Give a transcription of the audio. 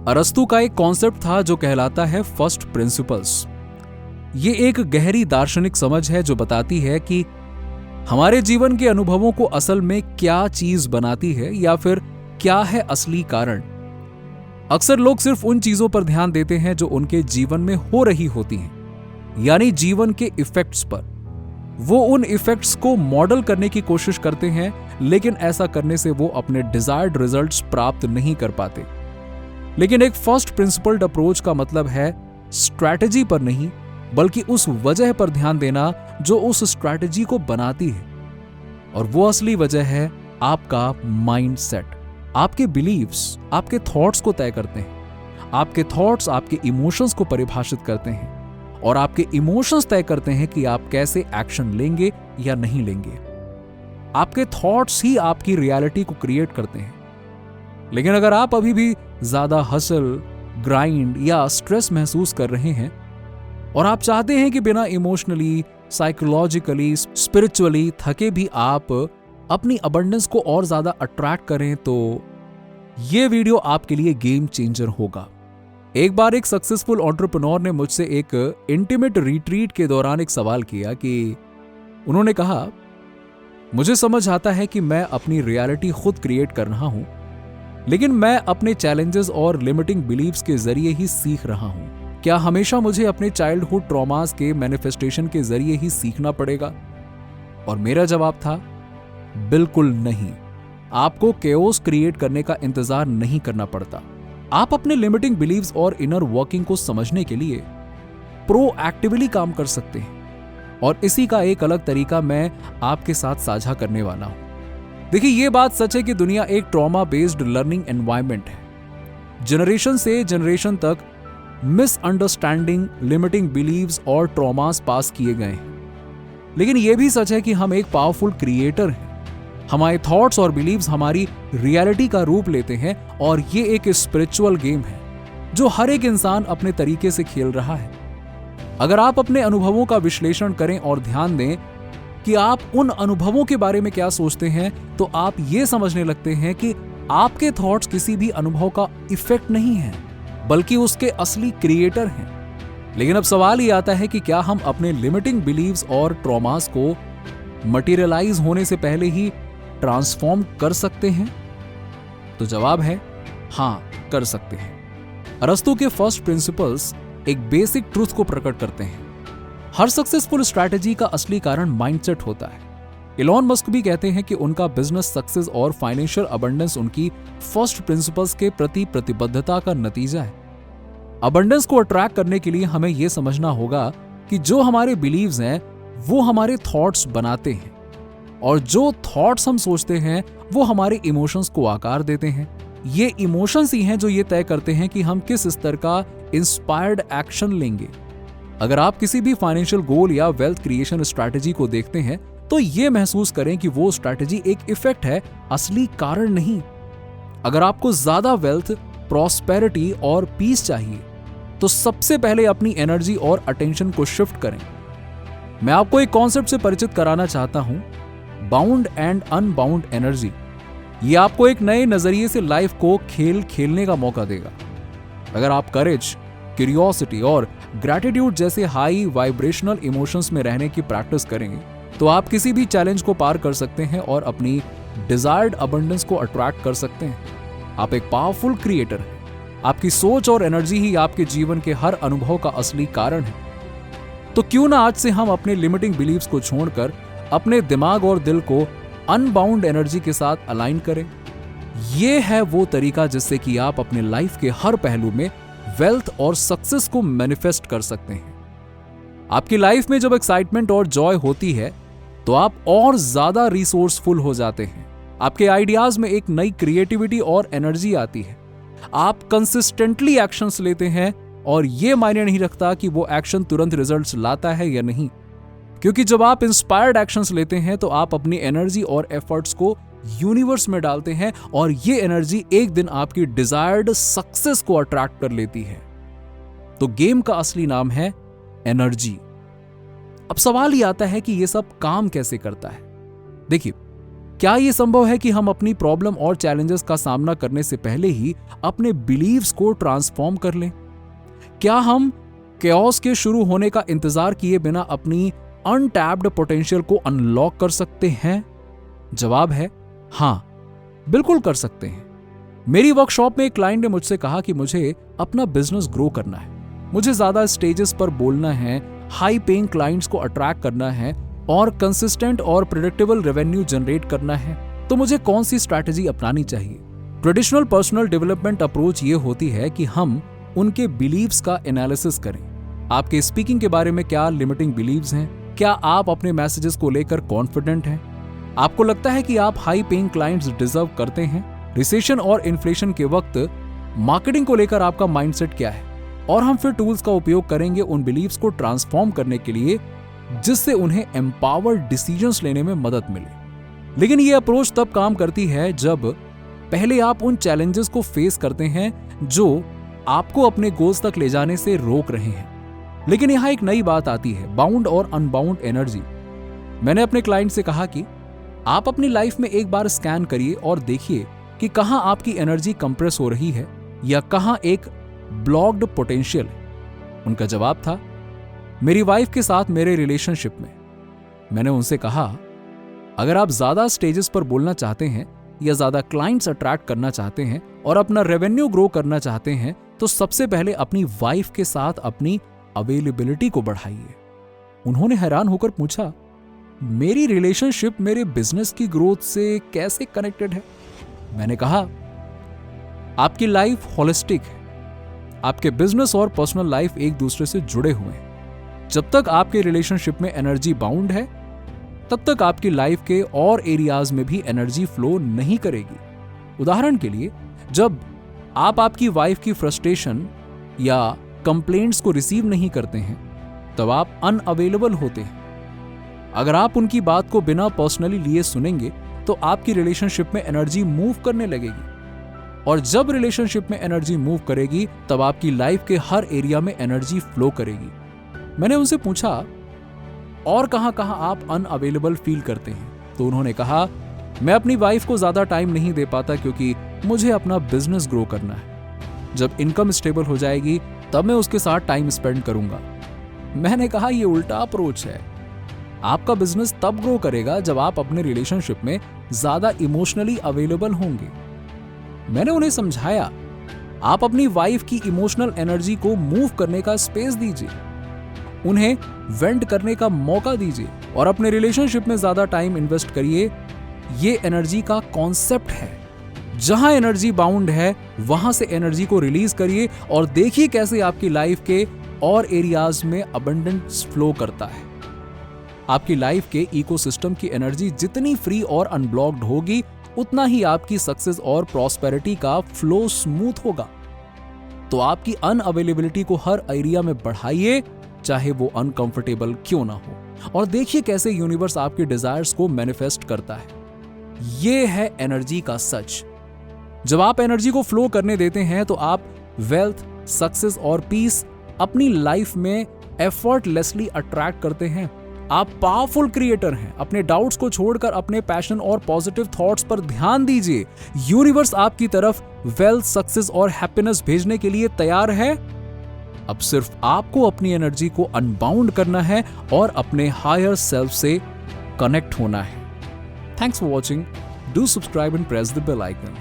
अरस्तु का एक कॉन्सेप्ट था जो कहलाता है फर्स्ट प्रिंसिपल्स। ये एक गहरी दार्शनिक समझ है जो बताती है कि हमारे जीवन के अनुभवों को असल में क्या चीज बनाती है या फिर क्या है असली कारण। अक्सर लोग सिर्फ उन चीजों पर ध्यान देते हैं जो उनके जीवन में हो रही होती हैं, यानी जीवन के इफेक्ट्स पर। वो उन इफेक्ट्स को मॉडल करने की कोशिश करते हैं, लेकिन ऐसा करने से वो अपने डिजायर्ड रिजल्ट्स प्राप्त नहीं कर पाते। लेकिन एक फर्स्ट प्रिंसिपल्ड अप्रोच का मतलब है स्ट्रैटेजी पर नहीं, बल्कि उस वजह पर ध्यान देना जो उस स्ट्रैटेजी को बनाती है। और वो असली वजह है आपका माइंडसेट। आपके बिलीव्स आपके थॉट्स को तय करते हैं। आपके थॉट्स आपके इमोशंस को परिभाषित करते हैं और आपके इमोशंस तय करते हैं कि आप कैसे एक्शन लेंगे या नहीं लेंगे। आपके थॉट्स ही आपकी रियलिटी को क्रिएट करते हैं। लेकिन अगर आप अभी भी ज्यादा हसल, ग्राइंड या स्ट्रेस महसूस कर रहे हैं और आप चाहते हैं कि बिना इमोशनली, साइकोलॉजिकली, स्पिरिचुअली थके भी आप अपनी अबंडेंस को और ज्यादा अट्रैक्ट करें, तो यह वीडियो आपके लिए गेम चेंजर होगा। एक बार एक सक्सेसफुल एंटरप्रेन्योर ने मुझसे एक इंटीमेट रिट्रीट के दौरान एक सवाल किया कि उन्होंने कहा, मुझे समझ आता है कि मैं अपनी रियलिटी खुद क्रिएट कर रहा हूं, लेकिन मैं अपने चैलेंजेस और लिमिटिंग बिलीव्स के जरिए ही सीख रहा हूं। क्या हमेशा मुझे अपने चाइल्डहुड ट्रॉमास के मैनिफेस्टेशन के जरिए ही सीखना पड़ेगा? और मेरा जवाब था, बिल्कुल नहीं। आपको केओस क्रिएट करने का इंतजार नहीं करना पड़ता। आप अपने लिमिटिंग बिलीव्स और इनर वर्किंग को समझने के लिए प्रोएक्टिवली काम कर सकते हैं, और इसी का एक अलग तरीका मैं आपके साथ साझा करने वाला हूं। देखिए, यह बात सच है कि दुनिया एक ट्रॉमा बेस्ड लर्निंग एनवायरनमेंट है। जनरेशन से जनरेशन तक मिसअंडरस्टैंडिंग, लिमिटिंग बिलीव्स और ट्रॉमास पास किए गए हैं। लेकिन यह भी सच है कि हम एक पावरफुल क्रिएटर हैं। हमारे थॉट्स और बिलीव्स हमारी रियलिटी का रूप लेते हैं, और ये एक स्पिरिचुअल गेम है जो हर एक इंसान अपने तरीके से खेल रहा है। अगर आप अपने अनुभवों का विश्लेषण करें और ध्यान दें कि आप उन अनुभवों के बारे में क्या सोचते हैं, तो आप ये समझने लगते हैं कि आपके थॉट्स किसी भी अनुभव का इफेक्ट नहीं है, बल्कि उसके असली क्रिएटर हैं। लेकिन अब सवाल ये आता है कि क्या हम अपने लिमिटिंग बिलीव्स और ट्रॉमास को मटेरियलाइज होने से पहले ही ट्रांसफॉर्म कर सकते हैं? तो जवाब है हां, कर सकते हैं। अरस्तु के फर्स्ट प्रिंसिपल्स एक बेसिक ट्रूथ को प्रकट करते हैं। हर सक्सेसफुल स्ट्रैटेजी का असली कारण माइंडसेट होता है। इलॉन मस्क भी कहते हैं कि उनका बिजनेस सक्सेस और फाइनेंशियल अबंडेंस उनकी फर्स्ट प्रिंसिपल्स के प्रति प्रतिबद्धता का नतीजा है। अबंडेंस को अट्रैक्ट करने के लिए हमें यह समझना होगा कि जो हमारे बिलीव्स हैं वो हमारे थॉट्स बनाते हैं, और जो थॉट्स हम सोचते हैं वो हमारे इमोशंस को आकार देते हैं। ये इमोशंस ही हैं जो ये तय करते हैं कि हम किस स्तर का इंस्पायर्ड एक्शन लेंगे। अगर आप किसी भी फाइनेंशियल गोल या वेल्थ क्रिएशन स्ट्रैटेजी को देखते हैं, तो ये महसूस करें कि वो स्ट्रैटेजी एक इफेक्ट है, असली कारण नहीं। अगर आपको ज्यादा वेल्थ, प्रॉस्पेरिटी और पीस चाहिए, तो सबसे पहले अपनी एनर्जी और अटेंशन को शिफ्ट करें। मैं आपको एक कॉन्सेप्ट से परिचित कराना चाहता हूं, बाउंड एंड अनबाउंड एनर्जी। ये आपको एक नए नजरिए से लाइफ को खेलने का मौका देगा। अगर आप करेज, क्यूरियोसिटी और ग्रैटिट्यूड जैसे हाई वाइब्रेशनल इमोशंस में रहने की प्रैक्टिस करेंगे, तो आप किसी भी चैलेंज को पार कर सकते हैं और अपनी डिजायर्ड अबंडेंस को अट्रैक्ट कर सकते हैं। आप एक पावरफुल क्रिएटर हैं। आपकी सोच और एनर्जी ही आपके जीवन के हर अनुभव का असली कारण है। तो क्यों ना आज से हम अपने लिमिटिंग बिलीव्स को छोड़कर अपने दिमाग और दिल को अनबाउंड एनर्जी के साथ अलाइन करें। यह है वो तरीका जिससे कि आप अपने लाइफ के हर पहलू में वेल्थ और सक्सेस को मैनिफेस्ट कर सकते हैं। आपकी लाइफ में जब एक्साइटमेंट और जॉय होती है, तो आप और ज्यादा रिसोर्सफुल हो जाते हैं। आपके आइडियाज में एक नई क्रिएटिविटी और एनर्जी आती है। आप कंसिस्टेंटली एक्शंस लेते हैं, और यह मायने नहीं रखता कि वो एक्शन तुरंत रिजल्ट्स लाता है या नहीं, क्योंकि जब आप इंस्पायर्ड एक्शंस लेते हैं तो आप अपनी एनर्जी और एफर्ट्स को यूनिवर्स में डालते हैं, और ये एनर्जी एक दिन आपकी डिजायर्ड सक्सेस को अट्रैक्ट कर लेती है। तो गेम का असली नाम है एनर्जी। अब सवाल ये आता है कि ये सब काम कैसे करता है। देखिए, क्या ये संभव है कि हम अपनी प्रॉब्लम और चैलेंजेस का सामना करने से पहले ही अपने बिलीव्स को ट्रांसफॉर्म कर लें? क्या हम कैओस के शुरू होने का इंतजार किए बिना अपनी अनटैप्ड पोटेंशियल को अनलॉक कर सकते हैं? जवाब है हां, बिल्कुल कर सकते हैं। मेरी वर्कशॉप में एक क्लाइंट ने मुझसे कहा कि मुझे अपना बिजनेस ग्रो करना है, मुझे ज्यादा स्टेजेस पर बोलना है, हाई पेइंग क्लाइंट्स को अट्रैक्ट करना है और कंसिस्टेंट और प्रेडिक्टेबल रेवेन्यू जनरेट करना है, तो मुझे कौन सी स्ट्रैटेजी अपनानी चाहिए? ट्रेडिशनल पर्सनल डेवलपमेंट अप्रोच ये होती है कि हम उनके बिलीव्स का एनालिसिस करें। आपके स्पीकिंग के बारे में क्या लिमिटिंग बिलीव्स हैं? क्या आप अपने मैसेजेस को लेकर कॉन्फिडेंट हैं? आपको लगता है कि आप हाई पेइंग क्लाइंट्स डिजर्व करते हैं? रिसेशन और इन्फ्लेशन के वक्त मार्केटिंग को लेकर आपका माइंडसेट क्या है? और हम फिर टूल्स का उपयोग करेंगे उन बिलीव्स को ट्रांसफॉर्म करने के लिए, जिससे उन्हें एम्पावर्ड डिसीजंस लेने में मदद मिले। लेकिन ये अप्रोच तब काम करती है जब पहले आप उन चैलेंजेस को फेस करते हैं जो आपको अपने गोल्स तक ले जाने से रोक रहे हैं। लेकिन यहां एक नई बात आती है, बाउंड और अनबाउंड एनर्जी। मैंने अपने क्लाइंट से कहा कि आप अपनी लाइफ में एक बार स्कैन करिए और देखिए कि कहां आपकी एनर्जी कंप्रेस हो रही है या कहां एक ब्लॉक्ड पोटेंशियल है। उनका जवाब था, मेरी वाइफ के साथ मेरे रिलेशनशिप में। मैंने उनसे कहा, अगर आप ज्यादा स्टेजेस पर बोलना चाहते हैं या ज्यादा क्लाइंट्स अट्रैक्ट करना चाहते हैं और अपना रेवेन्यू ग्रो करना चाहते हैं, तो सबसे पहले अपनी वाइफ के साथ अपनी अवेलेबिलिटी को बढ़ाइए। उन्होंने हैरान होकर पूछा, मेरी रिलेशनशिप मेरे बिजनेस की ग्रोथ से कैसे कनेक्टेड है? मैंने कहा, आपकी लाइफ होलिस्टिक है, आपके बिजनेस और पर्सनल लाइफ एक दूसरे से जुड़े हुए हैं। जब तक आपके रिलेशनशिप में एनर्जी बाउंड है, तब तक आपकी लाइफ के और एरियाज में भी एनर्जी फ्लो नहीं करेगी। उदाहरण के लिए, जब आप आपकी वाइफ की फ्रस्ट्रेशन या कंप्लेंट्स को रिसीव नहीं करते हैं, तब आप अनअवेलेबल होते हैं। अगर आप उनकी बात को बिना पर्सनली लिए सुनेंगे, तो आपकी रिलेशनशिप में एनर्जी मूव करने लगेगी, और जब रिलेशनशिप में एनर्जी मूव करेगी, तब आपकी लाइफ के हर एरिया में एनर्जी फ्लो करेगी। मैंने उनसे पूछा, और कहां कहां आप अनअवेलेबल फील करते हैं? तो उन्होंने कहा, मैं अपनी वाइफ को ज्यादा टाइम नहीं दे पाता क्योंकि मुझे अपना बिजनेस ग्रो करना है। जब इनकम स्टेबल हो जाएगी, तब मैं उसके साथ टाइम स्पेंड करूंगा। मैंने कहा, यह उल्टा अप्रोच है। आपका बिजनेस तब ग्रो करेगा जब आप अपने रिलेशनशिप में ज्यादा इमोशनली अवेलेबल होंगे। मैंने उन्हें समझाया, आप अपनी वाइफ की इमोशनल एनर्जी को मूव करने का स्पेस दीजिए, उन्हें वेंट करने का मौका दीजिए और अपने रिलेशनशिप में ज्यादा टाइम इन्वेस्ट करिए। ये एनर्जी का कॉन्सेप्ट है। जहां एनर्जी बाउंड है, वहां से एनर्जी को रिलीज करिए और देखिए कैसे आपकी लाइफ के और एरियाज में अबंडेंस फ्लो करता है। आपकी लाइफ के इकोसिस्टम की एनर्जी जितनी फ्री और अनब्लॉक्ड होगी, उतना ही आपकी सक्सेस और प्रॉस्पेरिटी का फ्लो स्मूथ होगा। तो आपकी अनअवेलेबिलिटी को हर एरिया में बढ़ाइए, चाहे वो अनकंफर्टेबल क्यों ना हो, और देखिए कैसे यूनिवर्स आपके डिजायर्स को मैनिफेस्ट करता है। ये है एनर्जी का सच। जब आप एनर्जी को फ्लो करने देते हैं, तो आप वेल्थ, सक्सेस और पीस अपनी लाइफ में एफर्टलेसली अट्रैक्ट करते हैं। आप पावरफुल क्रिएटर हैं। अपने डाउट्स को छोड़कर अपने पैशन और पॉजिटिव थॉट्स पर ध्यान दीजिए। यूनिवर्स आपकी तरफ वेल्थ, सक्सेस और हैप्पीनेस भेजने के लिए तैयार है। अब सिर्फ आपको अपनी एनर्जी को अनबाउंड करना है और अपने हायर सेल्फ से कनेक्ट होना है। Thanks for watching. Do subscribe and press the bell icon.